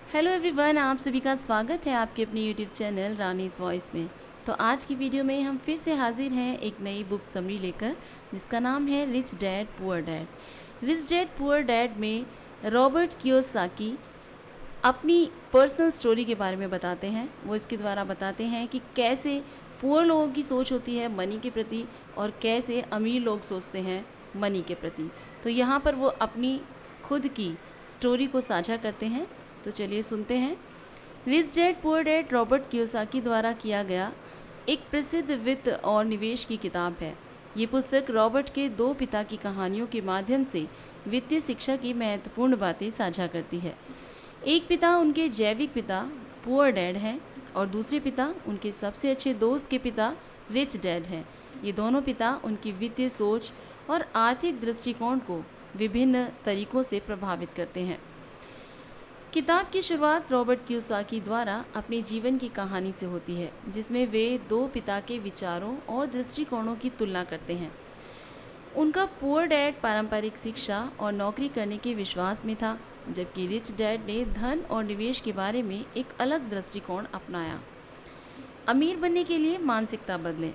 Hello everyone, आप सभी का स्वागत है आपके अपने यूट्यूब चैनल रानीज़ वॉइस में। तो आज की वीडियो में हम फिर से हाजिर हैं एक नई बुक समरी लेकर, जिसका नाम है rich dad poor dad. Rich dad poor dad में रॉबर्ट कियोसाकी अपनी पर्सनल स्टोरी के बारे में बताते हैं। वो इसके द्वारा बताते हैं कि कैसे पुअर लोगों की सोच होती है मनी के प्रति और कैसे अमीर लोग सोचते हैं मनी के प्रति। तो यहाँ पर वो अपनी खुद की स्टोरी को साझा करते हैं। तो चलिए सुनते हैं। Rich dad poor dad Robert Kiyosaki द्वारा किया गया एक प्रसिद्ध वित्त और निवेश की किताब है। ये पुस्तक रॉबर्ट के दो पिता की कहानियों के माध्यम से वित्तीय शिक्षा की महत्वपूर्ण बातें साझा करती है। एक पिता उनके जैविक पिता पुअर डैड हैं और दूसरे पिता उनके सबसे अच्छे दोस्त के पिता रिच डैड हैं। ये दोनों पिता उनकी वित्तीय सोच और आर्थिक दृष्टिकोण को विभिन्न तरीकों से प्रभावित करते हैं। किताब की शुरुआत रॉबर्ट कियोसाकी द्वारा अपने जीवन की कहानी से होती है, जिसमें वे दो पिता के विचारों और दृष्टिकोणों की तुलना करते हैं। उनका पुअर डैड पारंपरिक शिक्षा और नौकरी करने के विश्वास में था, जबकि रिच डैड ने धन और निवेश के बारे में एक अलग दृष्टिकोण अपनाया। अमीर बनने के लिए मानसिकता बदलें।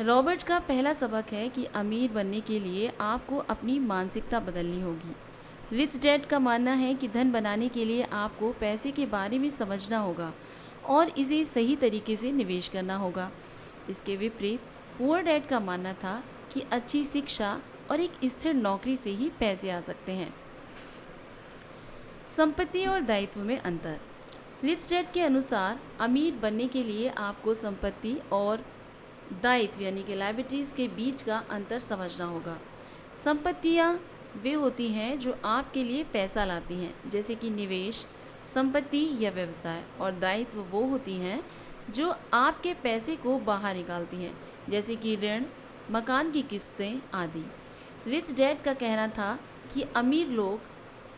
रॉबर्ट का पहला सबक है कि अमीर बनने के लिए आपको अपनी मानसिकता बदलनी होगी। रिच डैड का मानना है कि धन बनाने के लिए आपको पैसे के बारे में समझना होगा और इसे सही तरीके से निवेश करना होगा। इसके विपरीत पुअर डैड का मानना था कि अच्छी शिक्षा और एक स्थिर नौकरी से ही पैसे आ सकते हैं। संपत्ति और दायित्व में अंतर। रिच डैड के अनुसार अमीर बनने के लिए आपको संपत्ति और दायित्व यानी कि लायबिलिटीज़ के बीच का अंतर समझना होगा। संपत्तियाँ वे होती हैं जो आपके लिए पैसा लाती हैं, जैसे कि निवेश, संपत्ति या व्यवसाय, और दायित्व वो होती हैं जो आपके पैसे को बाहर निकालती हैं, जैसे कि ऋण, मकान की किस्तें आदि। रिच डैड का कहना था कि अमीर लोग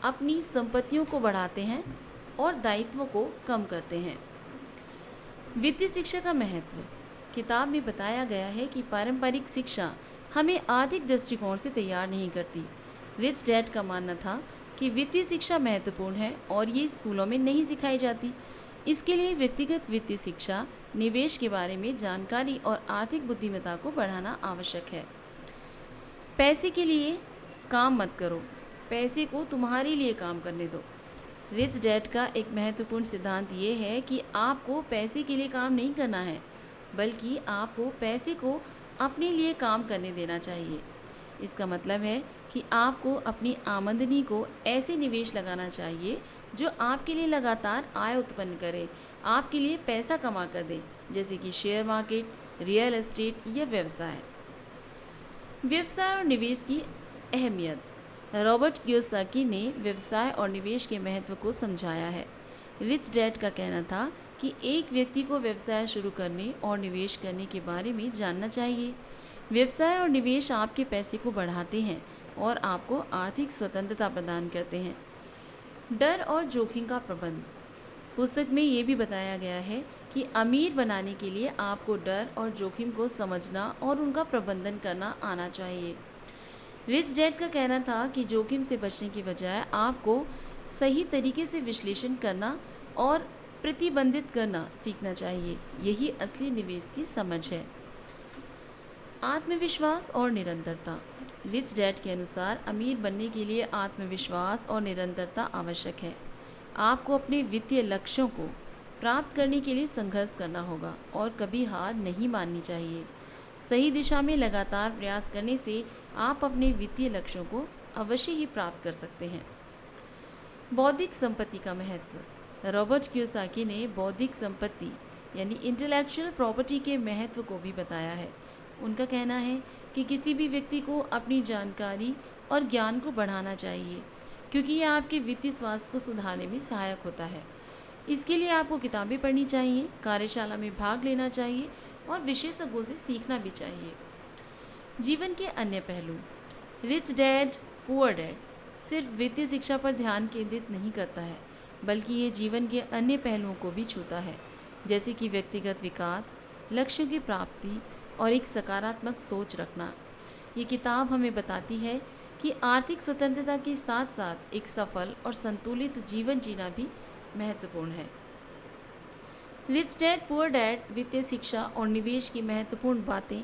अपनी संपत्तियों को बढ़ाते हैं और दायित्वों को कम करते हैं। वित्तीय शिक्षा का महत्व। किताब में बताया गया है कि पारंपरिक शिक्षा हमें आर्थिक दृष्टिकोण से तैयार नहीं करती। रिच डैड का मानना था कि वित्तीय शिक्षा महत्वपूर्ण है और ये स्कूलों में नहीं सिखाई जाती। इसके लिए व्यक्तिगत वित्तीय शिक्षा, निवेश के बारे में जानकारी और आर्थिक बुद्धिमत्ता को बढ़ाना आवश्यक है। पैसे के लिए काम मत करो, पैसे को तुम्हारे लिए काम करने दो। रिच डैड का एक महत्वपूर्ण सिद्धांत ये है कि आपको पैसे के लिए काम नहीं करना है, बल्कि आपको पैसे को अपने लिए काम करने देना चाहिए। इसका मतलब है कि आपको अपनी आमदनी को ऐसे निवेश लगाना चाहिए जो आपके लिए लगातार आय उत्पन्न करे, आपके लिए पैसा कमा कर दे, जैसे कि शेयर मार्केट, रियल एस्टेट या व्यवसाय। व्यवसाय और निवेश की अहमियत। रॉबर्ट कियोसाकी ने व्यवसाय और निवेश के महत्व को समझाया है। रिच डैड का कहना था कि एक व्यक्ति को व्यवसाय शुरू करने और निवेश करने के बारे में जानना चाहिए। व्यवसाय और निवेश आपके पैसे को बढ़ाते हैं और आपको आर्थिक स्वतंत्रता प्रदान करते हैं। डर और जोखिम का प्रबंध। पुस्तक में ये भी बताया गया है कि अमीर बनाने के लिए आपको डर और जोखिम को समझना और उनका प्रबंधन करना आना चाहिए। रिच डैड का कहना था कि जोखिम से बचने की बजाय आपको सही तरीके से विश्लेषण करना और प्रतिबंधित करना सीखना चाहिए। यही असली निवेश की समझ है। आत्मविश्वास और निरंतरता। रिच डैड के अनुसार अमीर बनने के लिए आत्मविश्वास और निरंतरता आवश्यक है। आपको अपने वित्तीय लक्ष्यों को प्राप्त करने के लिए संघर्ष करना होगा और कभी हार नहीं माननी चाहिए। सही दिशा में लगातार प्रयास करने से आप अपने वित्तीय लक्ष्यों को अवश्य ही प्राप्त कर सकते हैं। बौद्धिक संपत्ति का महत्व। रॉबर्ट कियोसाकी ने बौद्धिक संपत्ति यानी इंटेलेक्चुअल प्रॉपर्टी के महत्व को भी बताया है। उनका कहना है कि किसी भी व्यक्ति को अपनी जानकारी और ज्ञान को बढ़ाना चाहिए, क्योंकि यह आपके वित्तीय स्वास्थ्य को सुधारने में सहायक होता है। इसके लिए आपको किताबें पढ़नी चाहिए, कार्यशाला में भाग लेना चाहिए और विशेषज्ञों से सीखना भी चाहिए। जीवन के अन्य पहलू। रिच डैड पुअर डैड सिर्फ वित्तीय शिक्षा पर ध्यान केंद्रित नहीं करता है, बल्कि ये जीवन के अन्य पहलुओं को भी छूता है, जैसे कि व्यक्तिगत विकास, लक्ष्यों की प्राप्ति और एक सकारात्मक सोच रखना। ये किताब हमें बताती है कि आर्थिक स्वतंत्रता के साथ साथ एक सफल और संतुलित जीवन जीना भी महत्वपूर्ण है। रिच डैड पुअर डैड वित्तीय शिक्षा और निवेश की महत्वपूर्ण बातें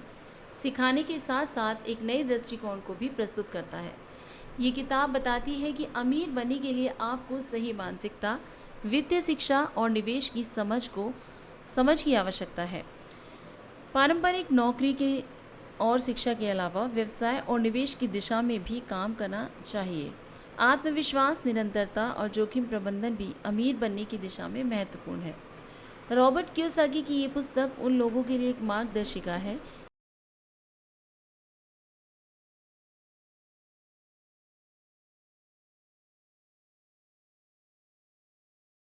सिखाने के साथ साथ एक नए दृष्टिकोण को भी प्रस्तुत करता है। ये किताब बताती है कि अमीर बनने के लिए आपको सही मानसिकता, वित्तीय शिक्षा और निवेश की समझ की आवश्यकता है। पारंपरिक नौकरी के और शिक्षा के अलावा व्यवसाय और निवेश की दिशा में भी काम करना चाहिए। आत्मविश्वास, निरंतरता और जोखिम प्रबंधन भी अमीर बनने की दिशा में महत्वपूर्ण है। रॉबर्ट कियोसाकी की ये पुस्तक उन लोगों के लिए एक मार्गदर्शिका है